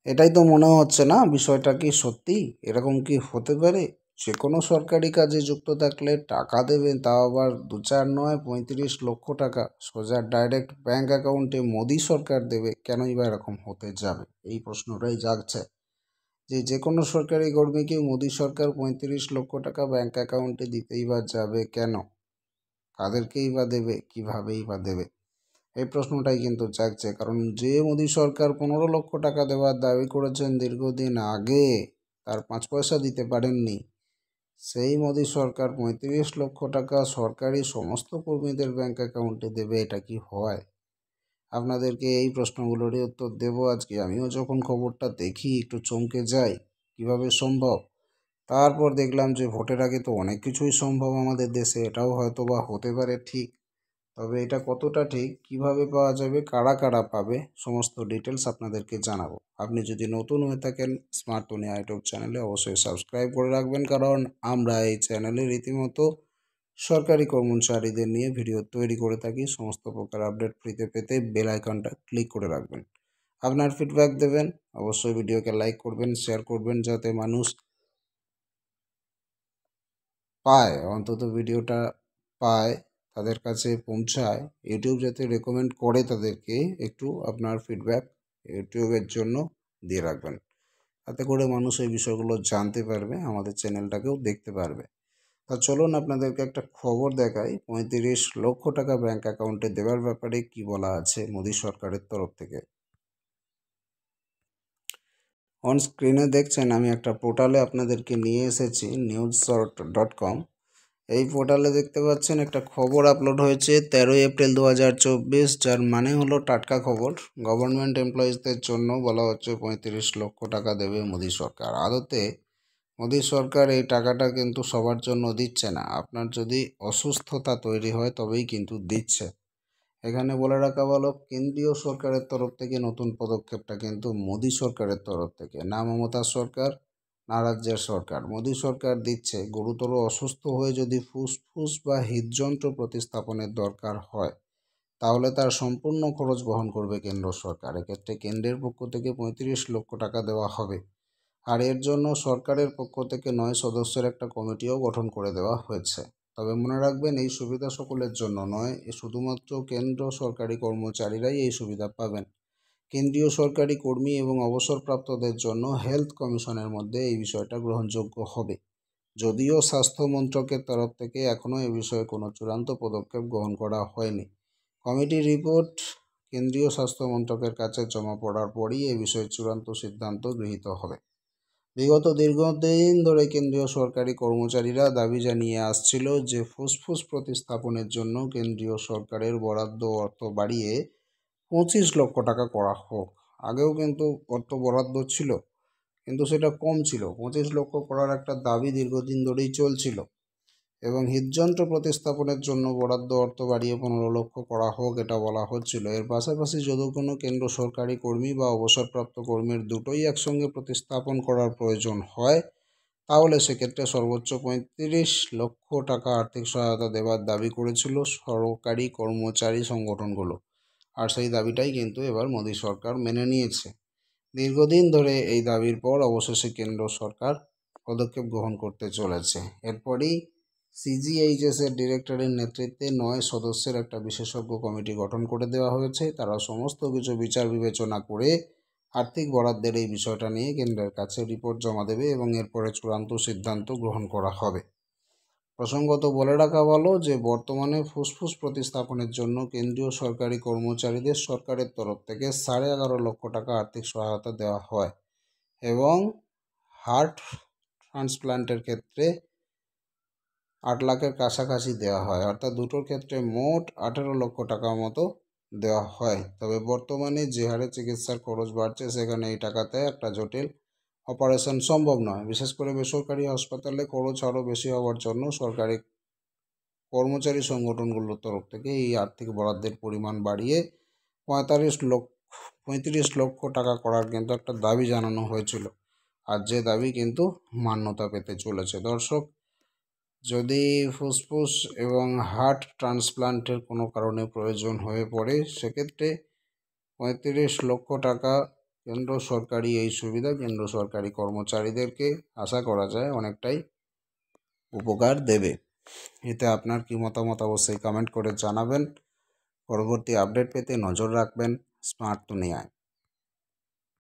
এটাই তো মনে হচ্ছে না, বিষয়টা কি সত্যি? এরকম কি হতে পারে? যে কোনো সরকারি কাজে যুক্ত থাকলে টাকা দেবেন, তাও আবার 2-4 নয়, 35 লক্ষ টাকা সোজা ডাইরেক্ট ব্যাংক অ্যাকাউন্টে মোদি সরকার দেবে। কেনই বা এরকম হতে যাবে? এই প্রশ্নটাই জাগছে যে যে কোনো সরকারি কর্মীকে মোদি সরকার 35 লক্ষ টাকা ব্যাংক অ্যাকাউন্টে দিতেই বা যাবে কেন? কাদেরকেই বা দেবে? কিভাবেই বা দেবে? এই প্রশ্নটাই কিন্তু জাগছে, কারণ যে মোদী সরকার 15 লক্ষ টাকা দেওয়ার দাবি করেছেন দীর্ঘদিন আগে, তার 5 পয়সা দিতে পারেননি, সেই মোদী সরকার 35 লক্ষ টাকা সরকারি সমস্ত কর্মীদের ব্যাংক অ্যাকাউন্টে দেবে। এটা কি হয়? আপনাদেরকে এই প্রশ্নগুলোরই উত্তর দেব আজকে। আমিও যখন খবরটা দেখি একটু চমকে যাই, কিভাবে সম্ভব। তারপর দেখলাম যে ভোটের আগে তো অনেক কিছুই সম্ভব আমাদের দেশে, এটাও হয়তো বা হতে পারে ঠিক। তবে এটা কতটা ঠিক, কিভাবে পাওয়া যাবে, কারা কারা পাবে, সমস্ত ডিটেলস আপনাদেরকে জানাবো। আপনি যদি নতুন হয়ে থাকেন স্মার্ট দুনিয়া ইউটিউব চ্যানেলে, অবশ্যই সাবস্ক্রাইব করে রাখবেন, কারণ আমরা এই চ্যানেলে রীতিমতো সরকারি কর্মচারীদের নিয়ে ভিডিও তৈরি করে থাকি। সমস্ত প্রকার আপডেট ফ্রিতে পেতে বেল আইকনটা ক্লিক করে রাখবেন। আপনার ফিডব্যাক দেবেন, অবশ্যই ভিডিওকে লাইক করবেন, শেয়ার করবেন, যাতে মানুষ পায়, অন্তত ভিডিওটা পায়, তাদের কাছে পৌঁছায়। ইউটিউব যাতে রেকমেন্ড করে তাদেরকে, একটু আপনার ফিডব্যাক ইউটিউবের জন্য দিয়ে রাখবেন। তাতে করে মানুষ এই বিষয়গুলো জানতে পারবে, আমাদের চ্যানেলটাকেও দেখতে পারবে। তা চলুন আপনাদেরকে একটা খবর দেখাই। 35 লক্ষ টাকা ব্যাংক অ্যাকাউন্টে দেওয়ার ব্যাপারে কি বলা আছে মোদী সরকারের তরফ থেকে। অন স্ক্রিনে দেখছেন আমি একটা পোর্টালে আপনাদেরকে নিয়ে এসেছি, newsshort.com। এই পোর্টালে দেখতে পাচ্ছেন একটা খবর আপলোড হয়েছে 13 এপ্রিল 2024, যার মানে হলো টাটকা খবর। গভর্নমেন্ট এমপ্লয়িজদের জন্য বলা হচ্ছে 35 লক্ষ টাকা দেবে মোদী সরকার। আদতে মোদী সরকার এই টাকাটা কিন্তু সবার জন্য দিচ্ছে না। আপনার যদি অসুস্থতা তৈরি হয় তবেই কিন্তু দিচ্ছে। এখানে বলে রাখা ভালো, কেন্দ্রীয় সরকারের তরফ থেকে নতুন পদক্ষেপটা কিন্তু মোদী সরকারের তরফ থেকে, না মমতা সরকার, না রাজ্যের সরকার। মোদী সরকার দিচ্ছে। গুরুতর অসুস্থ হয়ে যদি ফুসফুস বা হৃদযন্ত্র প্রতিস্থাপনের দরকার হয়, তাহলে তার সম্পূর্ণ খরচ বহন করবে কেন্দ্র সরকার। এক্ষেত্রে কেন্দ্রের পক্ষ থেকে 35 লক্ষ টাকা দেওয়া হবে। আর এর জন্য সরকারের পক্ষ থেকে 9 সদস্যের একটা কমিটিও গঠন করে দেওয়া হয়েছে। তবে মনে রাখবেন, এই সুবিধা সকলের জন্য নয়, শুধুমাত্র কেন্দ্র সরকারি কর্মচারীরাই এই সুবিধা পাবেন। কেন্দ্রীয় সরকারি কর্মী এবং অবসরপ্রাপ্তদের জন্য হেলথ কমিশনের মধ্যে এই বিষয়টা গ্রহণযোগ্য হবে। যদিও স্বাস্থ্য মন্ত্রকের তরফ থেকে এখনও এ বিষয়ে কোনো চূড়ান্ত পদক্ষেপ গ্রহণ করা হয়নি। কমিটির রিপোর্ট কেন্দ্রীয় স্বাস্থ্য মন্ত্রকের কাছে জমা পড়ার পরই এ বিষয়ে চূড়ান্ত সিদ্ধান্ত গৃহীত হবে। বিগত দীর্ঘদিন ধরে কেন্দ্রীয় সরকারি কর্মচারীরা দাবি জানিয়ে আসছিল যে ফুসফুস প্রতিস্থাপনের জন্য কেন্দ্রীয় সরকারের বরাদ্দ অর্থ বাড়িয়ে 25 লক্ষ টাকা করা হোক। আগেও কিন্তু অর্থ বরাদ্দ ছিল, কিন্তু সেটা কম ছিল। 25 লক্ষ করার একটা দাবি দীর্ঘদিন ধরেই চলছিল। এবং হৃদযন্ত্র প্রতিস্থাপনের জন্য বরাদ্দ অর্থ বাড়িয়ে 15 লক্ষ করা হোক, এটা বলা হচ্ছিল। এর পাশাপাশি যদি কোনো কেন্দ্র সরকারি কর্মী বা অবসরপ্রাপ্ত কর্মীর দুটোই একসঙ্গে প্রতিস্থাপন করার প্রয়োজন হয়, তাহলে সেক্ষেত্রে সর্বোচ্চ 35 লক্ষ টাকা আর্থিক সহায়তা দেওয়ার দাবি করেছিল সরকারি কর্মচারী সংগঠনগুলো। আর সেই দাবিটাই কিন্তু এবার মোদী সরকার মেনে নিয়েছে। দীর্ঘদিন ধরে এই দাবির পর অবশেষে কেন্দ্র সরকার পদক্ষেপ গ্রহণ করতে চলেছে। এরপরই সিজিএইচএস এর ডিরেক্টরের নেতৃত্বে 9 সদস্যের একটা বিশেষজ্ঞ কমিটি গঠন করে দেওয়া হয়েছে। তারা সমস্ত কিছু বিচার বিবেচনা করে আর্থিক বরাদ্দের এই বিষয়টা নিয়ে কেন্দ্রের কাছে রিপোর্ট জমা দেবে এবং এরপরে চূড়ান্ত সিদ্ধান্ত গ্রহণ করা হবে। প্রসঙ্গত বলে রাখা ভালো যে বর্তমানে ফুসফুস প্রতিস্থাপনের জন্য কেন্দ্রীয় সরকারি কর্মচারীদের সরকারের তরফ থেকে 11.5 লক্ষ টাকা আর্থিক সহায়তা দেওয়া হয় এবং হার্ট ট্রান্সপ্লান্টের ক্ষেত্রে 8 লাখের কাছাকাছি দেওয়া হয়, অর্থাৎ দুটোর ক্ষেত্রে মোট 18 লক্ষ টাকা মতো দেওয়া হয়। তবে বর্তমানে যে হারে চিকিৎসার খরচ বাড়ছে, সেখানে এই টাকাতে একটা জটিল অপারেশন সম্ভব নয়। বিশেষ করে বেসরকারি হাসপাতালে খরচ আরও বেশি হওয়ার জন্য সরকারি কর্মচারী সংগঠনগুলোর তরফ থেকে এই আর্থিক বরাদ্দের পরিমাণ বাড়িয়ে 35 লক্ষ টাকা করার কিন্তু একটা দাবি জানানো হয়েছিল। আর যে দাবি কিন্তু মান্যতা পেতে চলেছে। দর্শক, যদি ফুসফুস এবং হার্ট ট্রান্সপ্লান্টের কোনো কারণে প্রয়োজন হয়ে পড়ে, সেক্ষেত্রে 35 লক্ষ টাকা কেন্দ্র সরকারি এই সুবিধা কেন্দ্র সরকারি কর্মচারীদেরকে আশা করা যায় অনেকটাই উপকার দেবে। এতে আপনার কি মতামত অবশ্যই কমেন্ট করে জানাবেন। পরবর্তী আপডেট পেতে নজর রাখবেন স্মার্ট দুনিয়ায়।